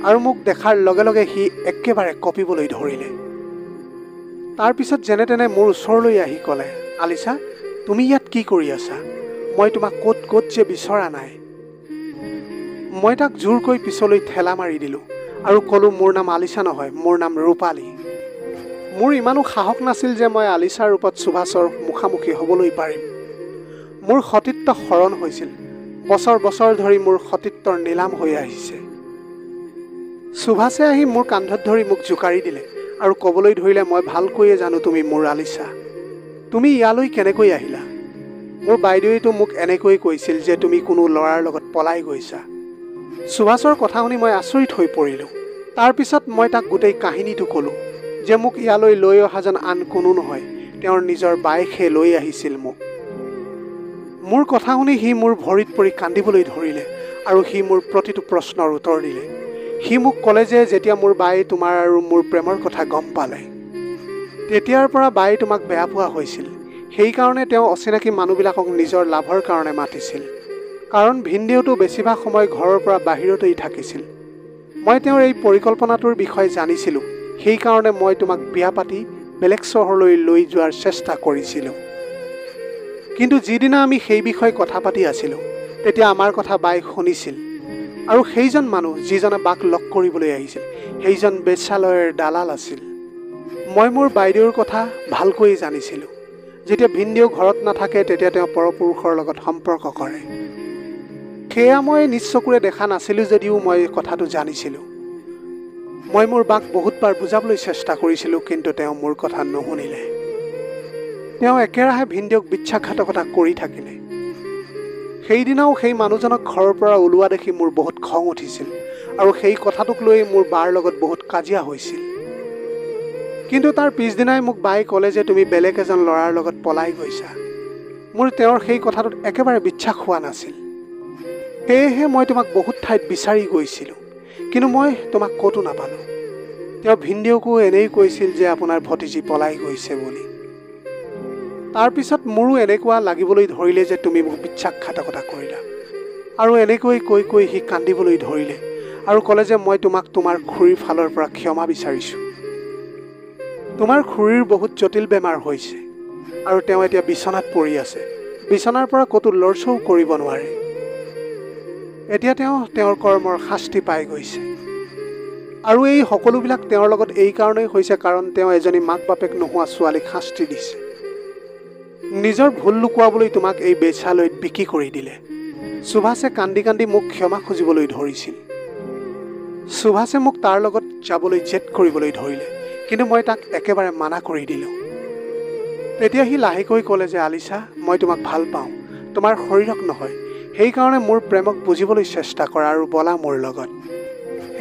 আৰু মোক দেখাৰ লগে লগে সি একেবাৰে কঁপিবলৈ ধৰিলে। তাৰপিছত যেনে তেনে মোৰ ওচৰলৈ আহি ক'লে, আলিছা, তুমি ইয়াত কি কৰি আছা? মই তোমাক ক'ত ক'ত যে বিচৰা নাই। মই তাক জোৰকৈ পিছলৈ ঠেলা মাৰি দিলোঁ আৰু ক'লোঁ, মোৰ নাম আলিছা নহয়, মোৰ নাম ৰূপালী। মোৰ ইমানো সাহস নাছিল যে মই আলিছাৰ ৰূপত সুভাষৰ মুখামুখি হ'বলৈ পাৰিম। মোৰ সতীত্ব হৰণ হৈছিল। বছৰ বছৰ ধৰি মোৰ সতীত্বৰ নিলাম হৈ আহিছে। সুভাষে আহি মোৰ কান্ধত ধৰি মোক জোকাৰি দিলে আৰু ক'বলৈ ধৰিলে, মই ভালকৈয়ে জানো তুমি মোৰ আলিছা। তুমি ইয়ালৈ কেনেকৈ আহিলা? মোৰ বাইদেৱেতো মোক এনেকৈ কৈছিল যে তুমি কোনো ল'ৰাৰ লগত পলাই গৈছা। সুভাষৰ কথা শুনি মই আচৰিত হৈ পৰিলোঁ। তাৰপিছত মই তাক গোটেই কাহিনীটো ক'লোঁ যে মোক ইয়ালৈ লৈ অহাজন আন কোনো নহয়, তেওঁৰ নিজৰ বায়েকহে লৈ আহিছিল মোক। মোৰ কথা শুনি সি মোৰ ভৰিত পৰি কান্দিবলৈ ধৰিলে আৰু সি মোৰ প্ৰতিটো প্ৰশ্নৰ উত্তৰ দিলে। সি মোক ক'লে যে যেতিয়া মোৰ বায়ে তোমাৰ আৰু মোৰ প্ৰেমৰ কথা গম পালে, তেতিয়াৰ পৰা বায়ে তোমাক বেয়া পোৱা হৈছিল। সেইকাৰণে তেওঁ অচিনাকি মানুহবিলাকক নিজৰ লাভৰ কাৰণে মাতিছিল, কাৰণ ভিনদেউতো বেছিভাগ সময় ঘৰৰ পৰা বাহিৰতেই থাকিছিল। মই তেওঁৰ এই পৰিকল্পনাটোৰ বিষয়ে জানিছিলোঁ। সেইকাৰণে মই তোমাক বিয়া পাতি বেলেগ চহৰলৈ লৈ যোৱাৰ চেষ্টা কৰিছিলোঁ। কিন্তু যিদিনা আমি সেই বিষয়ে কথা পাতি আছিলোঁ, তেতিয়া আমাৰ কথা বায়ে শুনিছিল। আৰু সেইজন মানুহ যিজনে বাক লগ কৰিবলৈ আহিছিল, সেইজন বেশ্যালয়ৰ দালাল আছিল। মই মোৰ বাইদেউৰ কথা ভালকৈ জানিছিলোঁ। যেতিয়া ভিনদেউ ঘৰত নাথাকে, তেতিয়া তেওঁ পৰপুৰুষৰ লগত সম্পৰ্ক কৰে। সেয়া মই নিজ চকুৰে দেখা নাছিলোঁ যদিও মই কথাটো জানিছিলোঁ। মই মোৰ বাক বহুতবাৰ বুজাবলৈ চেষ্টা কৰিছিলোঁ, কিন্তু তেওঁ মোৰ কথা নুশুনিলে। তেওঁ একেৰাহে ভিনদেউক বিশ্বাসঘাতকতা কৰি থাকিলে। সেইদিনাও সেই মানুহজনক ঘৰৰ পৰা ওলোৱা দেখি মোৰ বহুত খং উঠিছিল আৰু সেই কথাটোক লৈ মোৰ বাৰ লগত বহুত কাজিয়া হৈছিল। কিন্তু তাৰ পিছদিনাই মোক বায়ে ক'লে যে তুমি বেলেগ এজন ল'ৰাৰ লগত পলাই গৈছা। মোৰ তেওঁৰ সেই কথাটোত একেবাৰে বিশ্বাস হোৱা নাছিল। সেয়েহে মই তোমাক বহুত ঠাইত বিচাৰি গৈছিলোঁ, কিন্তু মই তোমাক ক'তো নাপালোঁ। তেওঁ ভিনদেউকো এনেই কৈছিল যে আপোনাৰ ভতিজী পলাই গৈছে বুলি। তাৰপিছত মোৰো এনেকুৱা লাগিবলৈ ধৰিলে যে তুমি মোক বিশ্বাসঘাতকতা কৰিলা। আৰু এনেকৈ কৈ কৈ সি কান্দিবলৈ ধৰিলে আৰু ক'লে যে মই তোমাক তোমাৰ খুৰীৰ ফালৰ পৰা ক্ষমা বিচাৰিছোঁ। তোমাৰ খুৰীৰ বহুত জটিল বেমাৰ হৈছে আৰু তেওঁ এতিয়া বিচনাত পৰি আছে। বিচনাৰ পৰা ক'তো লৰচৰ কৰিব নোৱাৰে। এতিয়া তেওঁ তেওঁৰ কৰ্মৰ শাস্তি পাই গৈছে। আৰু এই সকলোবিলাক তেওঁৰ লগত এই কাৰণেই হৈছে কাৰণ তেওঁ এজনী মাক বাপেক নোহোৱা ছোৱালীক শাস্তি দিছে। নিজৰ ভুল লুকুৱাবলৈ তোমাক এই বেশ্যালয়ত বিক্ৰী কৰি দিলে। সুভাষে কান্দি কান্দি মোক ক্ষমা খুজিবলৈ ধৰিছিল। সুভাষে মোক তাৰ লগত যাবলৈ জেদ কৰিবলৈ ধৰিলে, কিন্তু মই তাক একেবাৰে মানা কৰি দিলোঁ। তেতিয়া সি লাহেকৈ ক'লে যে আলিছা, মই তোমাক ভাল পাওঁ, তোমাৰ শৰীৰক নহয়। সেইকাৰণে মোৰ প্ৰেমক বুজিবলৈ চেষ্টা কৰা আৰু বলা মোৰ লগত।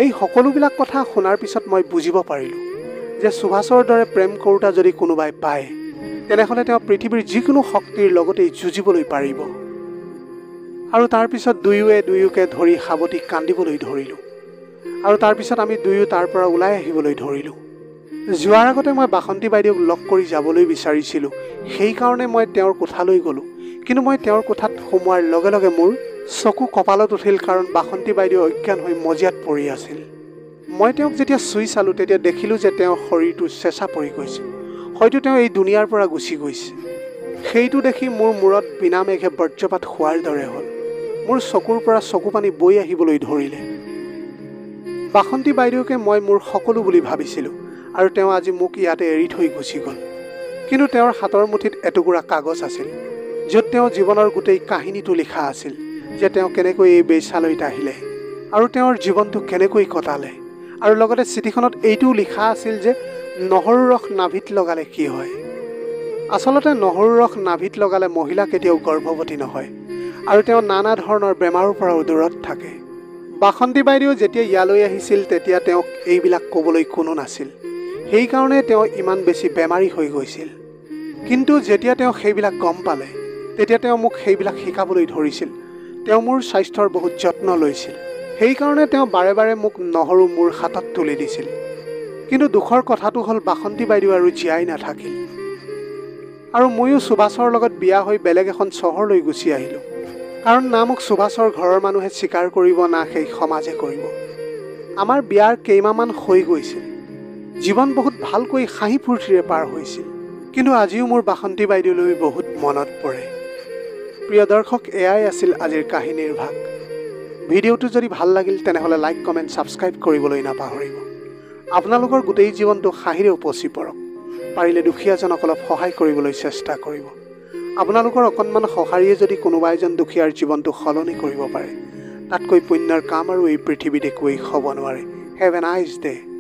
এই সকলোবিলাক কথা শুনাৰ পিছত মই বুজিব পাৰিলোঁ যে সুভাষৰ দৰে প্ৰেম কৰোঁতা যদি কোনোবাই পায় তেনেহ'লে তেওঁ পৃথিৱীৰ যিকোনো শক্তিৰ লগতেই যুঁজিবলৈ পাৰিব। আৰু তাৰপিছত দুয়োকে ধৰি সাৱটি কান্দিবলৈ ধৰিলোঁ। আৰু তাৰপিছত আমি দুয়ো তাৰ পৰা ওলাই আহিবলৈ ধৰিলোঁ। যোৱাৰ আগতে মই বাসন্তী বাইদেউক লগ কৰি যাবলৈ বিচাৰিছিলোঁ। সেইকাৰণে মই তেওঁৰ কোঠালৈ গ'লোঁ। কিন্তু মই তেওঁৰ কোঠাত সোমোৱাৰ লগে লগে মোৰ চকু কপালত উঠিল, কাৰণ বাসন্তী বাইদেউ অজ্ঞান হৈ মজিয়াত পৰি আছিল। মই তেওঁক যেতিয়া চুই চালোঁ তেতিয়া দেখিলোঁ যে তেওঁৰ শৰীৰটো চেঁচা পৰি গৈছে। হয়তো তেওঁ এই দুনিয়াৰ পৰা গুচি গৈছে। সেইটো দেখি মোৰ মূৰত বিনা মেঘে বজ্ৰপাত হোৱাৰ দৰে হ'ল। মোৰ চকুৰ পৰা চকু পানী বৈ আহিবলৈ ধৰিলে। বাসন্তী বাইদেউকে মই মোৰ সকলো বুলি ভাবিছিলোঁ আৰু তেওঁ আজি মোক ইয়াতে এৰি থৈ গুচি গ'ল। কিন্তু তেওঁৰ হাতৰ মুঠিত এটুকুৰা কাগজ আছিল, য'ত তেওঁ জীৱনৰ গোটেই কাহিনীটো লিখা আছিল, যে তেওঁ কেনেকৈ এই বেশ্যালয়ত আহিলে আৰু তেওঁৰ জীৱনটো কেনেকৈ কটালে। আৰু লগতে চিঠিখনত এইটোও লিখা আছিল যে নহৰু ৰস নাভিত লগালে কি হয়। আচলতে নহৰু ৰস নাভিত লগালে মহিলা কেতিয়াও গৰ্ভৱতী নহয় আৰু তেওঁ নানা ধৰণৰ বেমাৰৰ পৰাও দূৰত থাকে। বাসন্তী বাইদেউ যেতিয়া ইয়ালৈ আহিছিল তেতিয়া তেওঁক এইবিলাক ক'বলৈ কোনো নাছিল। সেইকাৰণে তেওঁ ইমান বেছি বেমাৰী হৈ গৈছিল। কিন্তু যেতিয়া তেওঁ সেইবিলাক গম পালে তেতিয়া তেওঁ মোক সেইবিলাক শিকাবলৈ ধৰিছিল। তেওঁ মোৰ স্বাস্থ্যৰ বহুত যত্ন লৈছিল। সেইকাৰণে তেওঁ বাৰে বাৰে মোক নহৰু মোৰ হাতত তুলি দিছিল। কিন্তু দুখৰ কথাটো হ'ল বাসন্তী বাইদেউ আৰু জীয়াই নাথাকিল। আৰু ময়ো সুভাষৰ লগত বিয়া হৈ বেলেগ এখন চহৰলৈ গুচি আহিলোঁ। কাৰণ না মোক সুভাষৰ ঘৰৰ মানুহে স্বীকাৰ কৰিব, না সেই সমাজে কৰিব। আমাৰ বিয়াৰ কেইমাহমান হৈ গৈছিল। জীৱন বহুত ভালকৈ হাঁহি ফূৰ্তিৰে পাৰ হৈছিল। কিন্তু আজিও মোৰ বাসন্তী বাইদেউলৈ বহুত মনত পৰে। প্ৰিয় দৰ্শক, এয়াই আছিল আজিৰ কাহিনীৰ ভাগ। ভিডিঅ'টো যদি ভাল লাগিল তেনেহ'লে লাইক, কমেণ্ট, ছাবস্ক্ৰাইব কৰিবলৈ নাপাহৰিব। আপোনালোকৰ গোটেই জীৱনটো হাঁহিৰে উপচি পৰক। পাৰিলে দুখীয়াজনক অলপ সহায় কৰিবলৈ চেষ্টা কৰিব। আপোনালোকৰ অকণমান সঁহাৰিয়ে যদি কোনোবা এজন দুখীয়াৰ জীৱনটো সলনি কৰিব পাৰে, তাতকৈ পুণ্যৰ কাম আৰু এই পৃথিৱীত একোৱেই হ'ব নোৱাৰে। Have a nice day.